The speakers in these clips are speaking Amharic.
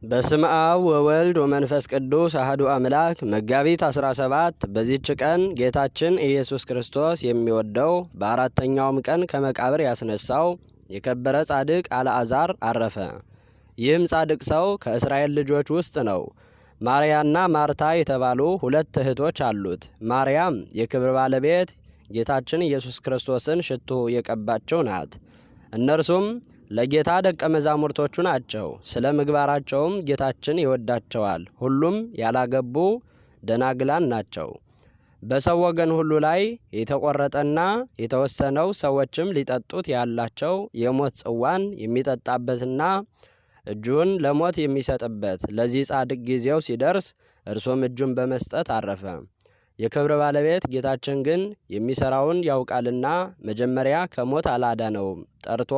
በስመ አብ ወወልድ ወመንፈስ ቅዱስ አሐዱ አምላክ። መጋቢት 17 በዚህች ቀን ጌታችን ኢየሱስ ክርስቶስ የሚወደው በአራተኛውም ቀን ከመቃብር ያስነሳው የከበረ ጻድቅ አልዓዛር አረፈ። ይህም ጻድቅ ሰው ከእስራኤል ልጆች ውስጥ ነው። ማርያና ማርታ የተባሉ ሁለት እህቶች አሉት። ማርያም የክብር ባለቤት ጌታችን ኢየሱስ ክርስቶስን ሽቱ የቀባቸው ናት። እነርሱም ለጌታ ደቀ መዛሙርቶቹ ናቸው። ስለ ምግባራቸውም ጌታችን ይወዳቸዋል። ሁሉም ያላገቡ ደናግላን ናቸው። በሰው ወገን ሁሉ ላይ የተቆረጠና የተወሰነው ሰዎችም ሊጠጡት ያላቸው የሞት ጽዋን የሚጠጣበትና እጁን ለሞት የሚሰጥበት ለዚህ ጻድቅ ጊዜው ሲደርስ እርሱም እጁን በመስጠት አረፈ። የክብር ባለቤት ጌታችን ግን የሚሰራውን ያውቃልና መጀመሪያ ከሞት አላዳነውም። ጠርቶ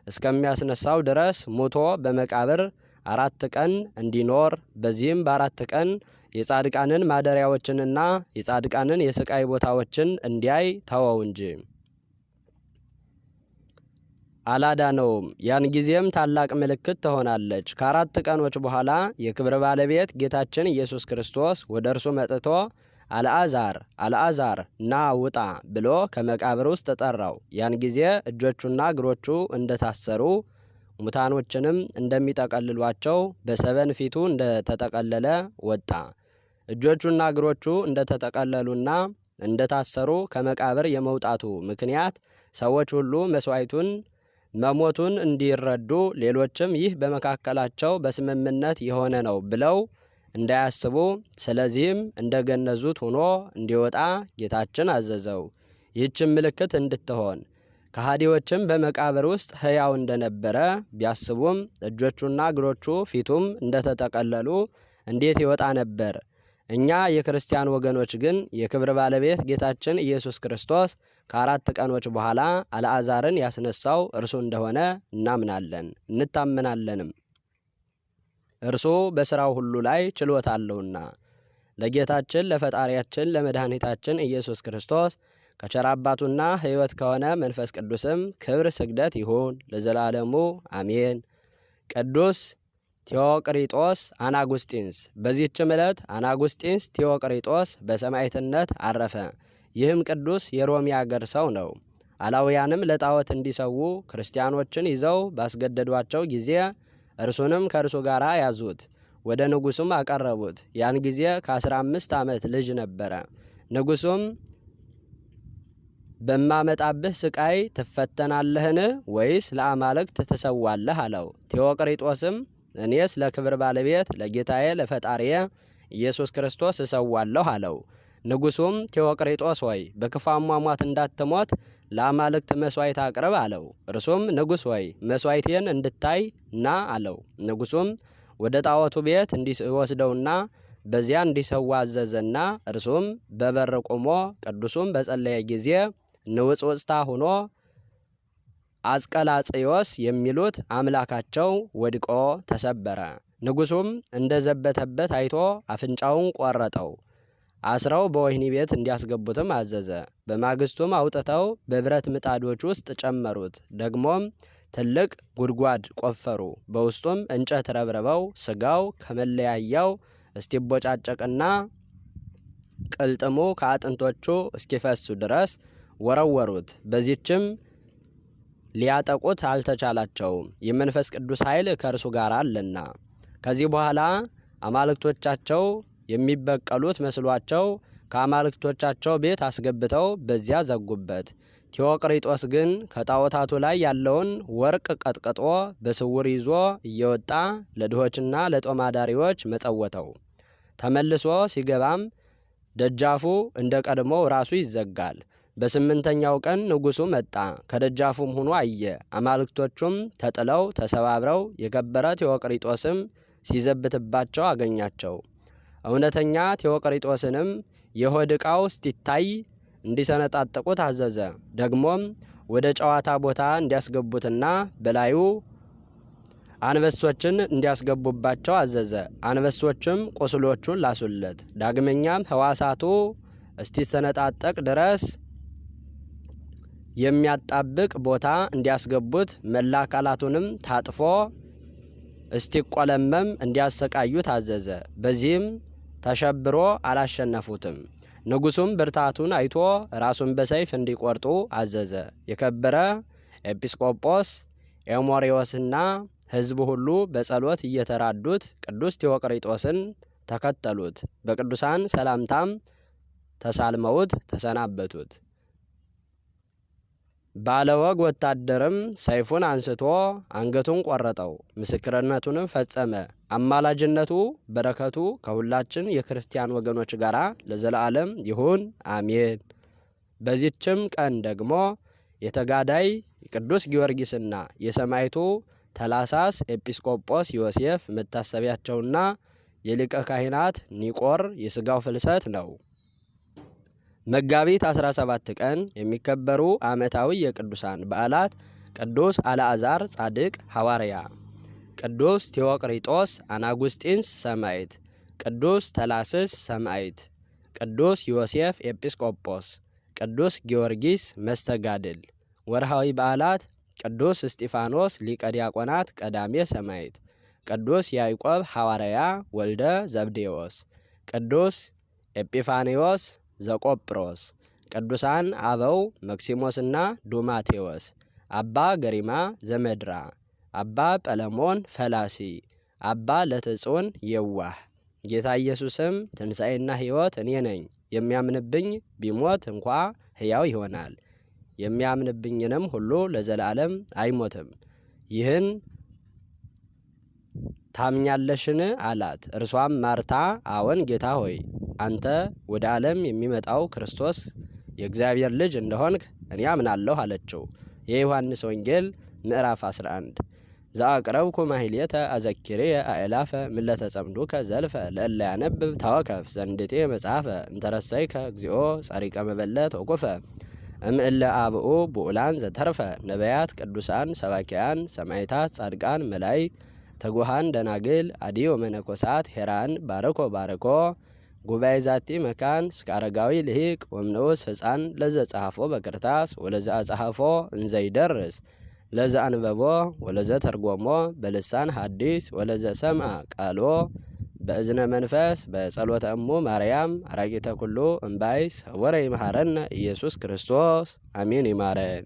እስከሚያስነሳው ድረስ ሙቶ በመቃብር 4 ቀን እንዲኖር በዚህም በ4 ቀን የጻድቃንን ማደሪያዎችንና የጻድቃንን የስቃይ ቦታዎችን እንዲያይ ተወው እንጂ አላዳነውም። ያን ጊዜም ታላቅ ምልክት ትሆናለች። ከ4 ቀኖች በኋላ የክብር ባለቤት ጌታችን ኢየሱስ ክርስቶስ ወደ እርሱ መጥቶ አልዓዛር አልዓዛር ና ውጣ ብሎ ከመቃብር ውስጥ ጠራው። ያን ጊዜ እጆቹና እግሮቹ እንደታሰሩ ሙታኖችንም እንደሚጠቀልሏቸው በሰበን ፊቱ እንደተጠቀለለ ወጣ። እጆቹና እግሮቹ እንደተጠቀለሉና እንደታሰሩ ከመቃብር የመውጣቱ ምክንያት ሰዎች ሁሉ መስዋዕቱን መሞቱን እንዲረዱ፣ ሌሎችም ይህ በመካከላቸው በስምምነት የሆነ ነው ብለው እንዳያስቡ፣ ስለዚህም እንደገነዙት ሆኖ እንዲወጣ ጌታችን አዘዘው። ይህችም ምልክት እንድትሆን ከሃዲዎችም በመቃብር ውስጥ ሕያው እንደነበረ ቢያስቡም እጆቹና እግሮቹ ፊቱም እንደተጠቀለሉ እንዴት ይወጣ ነበር? እኛ የክርስቲያን ወገኖች ግን የክብር ባለቤት ጌታችን ኢየሱስ ክርስቶስ ከ4 ቀኖች በኋላ አልዓዛርን ያስነሳው እርሱ እንደሆነ እናምናለን እንታመናለንም። እርሱ በሥራው ሁሉ ላይ ችሎታ አለውና። ለጌታችን ለፈጣሪያችን ለመድኃኒታችን ኢየሱስ ክርስቶስ ከቸር አባቱና ሕይወት ከሆነ መንፈስ ቅዱስም ክብር ስግደት ይሁን ለዘላለሙ አሜን። ቅዱስ ቴዎቅሪጦስ አናጉስጢንስ። በዚህችም ዕለት አናጉስጢንስ ቴዎቅሪጦስ በሰማዕትነት አረፈ። ይህም ቅዱስ የሮሚ አገር ሰው ነው። አላውያንም ለጣዖት እንዲሰዉ ክርስቲያኖችን ይዘው ባስገደዷቸው ጊዜ እርሱንም ከእርሱ ጋር ያዙት፣ ወደ ንጉሱም አቀረቡት። ያን ጊዜ ከ15 ዓመት ልጅ ነበረ። ንጉሱም በማመጣብህ ስቃይ ትፈተናለህን? ወይስ ለአማልክት ትሰዋለህ? አለው። ቴዎቅሪጦስም እኔስ ለክብር ባለቤት ለጌታዬ ለፈጣሪዬ ኢየሱስ ክርስቶስ እሰዋለሁ አለው። ንጉሱም ቴዎቅሪጦስ ሆይ በክፉ አሟሟት እንዳትሞት ለአማልክት መስዋዕት አቅርብ አለው። እርሱም ንጉሥ ሆይ መስዋዕቴን እንድታይ ና አለው። ንጉሱም ወደ ጣዖቱ ቤት እንዲወስደውና በዚያ እንዲሰዋ አዘዘና እርሱም በበር ቆሞ ቅዱሱም በጸለየ ጊዜ ንውጽውጽታ ሆኖ አስቀላጽዮስ የሚሉት አምላካቸው ወድቆ ተሰበረ። ንጉሱም እንደዘበተበት አይቶ አፍንጫውን ቆረጠው። አስረው በወህኒ ቤት እንዲያስገቡትም አዘዘ። በማግስቱም አውጥተው በብረት ምጣዶች ውስጥ ጨመሩት። ደግሞም ትልቅ ጉድጓድ ቆፈሩ። በውስጡም እንጨት ረብረበው ስጋው ከመለያያው እስቲቦጫጨቅና ቅልጥሙ ከአጥንቶቹ እስኪፈሱ ድረስ ወረወሩት። በዚህችም ሊያጠቁት አልተቻላቸውም፣ የመንፈስ ቅዱስ ኃይል ከእርሱ ጋር አለና። ከዚህ በኋላ አማልክቶቻቸው የሚበቀሉት መስሏቸው ከአማልክቶቻቸው ቤት አስገብተው በዚያ ዘጉበት። ቴዎቅሪጦስ ግን ከጣዖታቱ ላይ ያለውን ወርቅ ቀጥቅጦ በስውር ይዞ እየወጣ ለድሆችና ለጦማዳሪዎች መጸወተው። ተመልሶ ሲገባም ደጃፉ እንደ ቀድሞው ራሱ ይዘጋል። በ8ኛው ቀን ንጉሱ መጣ። ከደጃፉም ሆኖ አየ። አማልክቶቹም ተጥለው ተሰባብረው የከበረ ቴዎቅሪጦስም ሲዘብትባቸው አገኛቸው። እውነተኛ ቴዎቅሪጦስንም የሆድ ዕቃው እስቲታይ እንዲሰነጣጥቁት አዘዘ። ደግሞም ወደ ጨዋታ ቦታ እንዲያስገቡትና በላዩ አንበሶችን እንዲያስገቡባቸው አዘዘ። አንበሶችም ቁስሎቹን ላሱለት። ዳግመኛም ሕዋሳቱ እስቲሰነጣጠቅ ድረስ የሚያጣብቅ ቦታ እንዲያስገቡት መላ አካላቱንም ታጥፎ እስቲቆለመም እንዲያሰቃዩ ታዘዘ። በዚህም ተሸብሮ አላሸነፉትም። ንጉሡም ብርታቱን አይቶ ራሱን በሰይፍ እንዲቆርጡ አዘዘ። የከበረ ኤጲስቆጶስ ኤሞሪዎስና ሕዝቡ ሁሉ በጸሎት እየተራዱት ቅዱስ ቴዎቅሪጦስን ተከተሉት። በቅዱሳን ሰላምታም ተሳልመውት ተሰናበቱት። ባለወግ ወታደርም ሰይፉን አንስቶ አንገቱን ቆረጠው። ምስክርነቱንም ፈጸመ። አማላጅነቱ በረከቱ ከሁላችን የክርስቲያን ወገኖች ጋር ለዘላለም ይሁን አሜን። በዚችም ቀን ደግሞ የተጋዳይ ቅዱስ ጊዮርጊስና የሰማዕቱ ተላሳስ ኤጲስቆጶስ ዮሴፍ መታሰቢያቸውና የሊቀ ካህናት ኒቆር የሥጋው ፍልሰት ነው። መጋቢት 17 ቀን የሚከበሩ ዓመታዊ የቅዱሳን በዓላት ቅዱስ አልዓዛር ጻድቅ ሐዋርያ፣ ቅዱስ ቴዎቅሪጦስ አናጉስጢንስ ሰማዕት፣ ቅዱስ ተላስስ ሰማዕት፣ ቅዱስ ዮሴፍ ኤጲስቆጶስ፣ ቅዱስ ጊዮርጊስ መስተጋድል። ወርሃዊ በዓላት ቅዱስ እስጢፋኖስ ሊቀ ዲያቆናት ቀዳሜ ሰማዕት፣ ቅዱስ ያዕቆብ ሐዋርያ ወልደ ዘብዴዎስ፣ ቅዱስ ኤጲፋንዮስ ዘቆጵሮስ፣ ቅዱሳን አበው መክሲሞስና ዱማቴዎስ፣ አባ ገሪማ ዘመድራ፣ አባ ጰለሞን ፈላሲ፣ አባ ለትጹን የዋህ። ጌታ ኢየሱስም ትንሣኤና ሕይወት እኔ ነኝ፣ የሚያምንብኝ ቢሞት እንኳ ሕያው ይሆናል፣ የሚያምንብኝንም ሁሉ ለዘላለም አይሞትም። ይህን ታምኛለሽን አላት። እርሷም ማርታ አዎን ጌታ ሆይ አንተ ወደ ዓለም የሚመጣው ክርስቶስ የእግዚአብሔር ልጅ እንደሆንክ እኔ አምናለሁ አለችው። የዮሐንስ ወንጌል ምዕራፍ 11 ዘአቅረብኩ ማሕሌተ አዘኪሬየ አእላፈ ምለተ ጸምዱከ ዘልፈ ለእለ ያነብብ ታወከፍ ዘንድቴ መጽሐፈ እንተረሰይከ እግዚኦ ጸሪቀ መበለት ወቁፈ እምእለ አብኡ ብኡላን ዘተርፈ ነቢያት ቅዱሳን ሰባኪያን ሰማዕታት ጻድቃን መላእክት ትጉሃን ደናግል አዲዮ መነኮሳት ሄራን ባረኮ ባረኮ ጉባኤ ዛቲ መካን እስከ አረጋዊ ልሂቅ ወምንዑስ ሕፃን ለዘ ጸሐፎ በክርታስ ወለዘ አጸሐፎ እንዘይደርስ ለዘ አንበቦ ወለዘ ተርጎሞ በልሳን ሐዲስ ወለዘ ሰምዐ ቃሎ በእዝነ መንፈስ በጸሎተ እሙ ማርያም አራቂተ ኩሉ እምባይስ ወረ ይመሐረነ ኢየሱስ ክርስቶስ አሜን። ይማረን።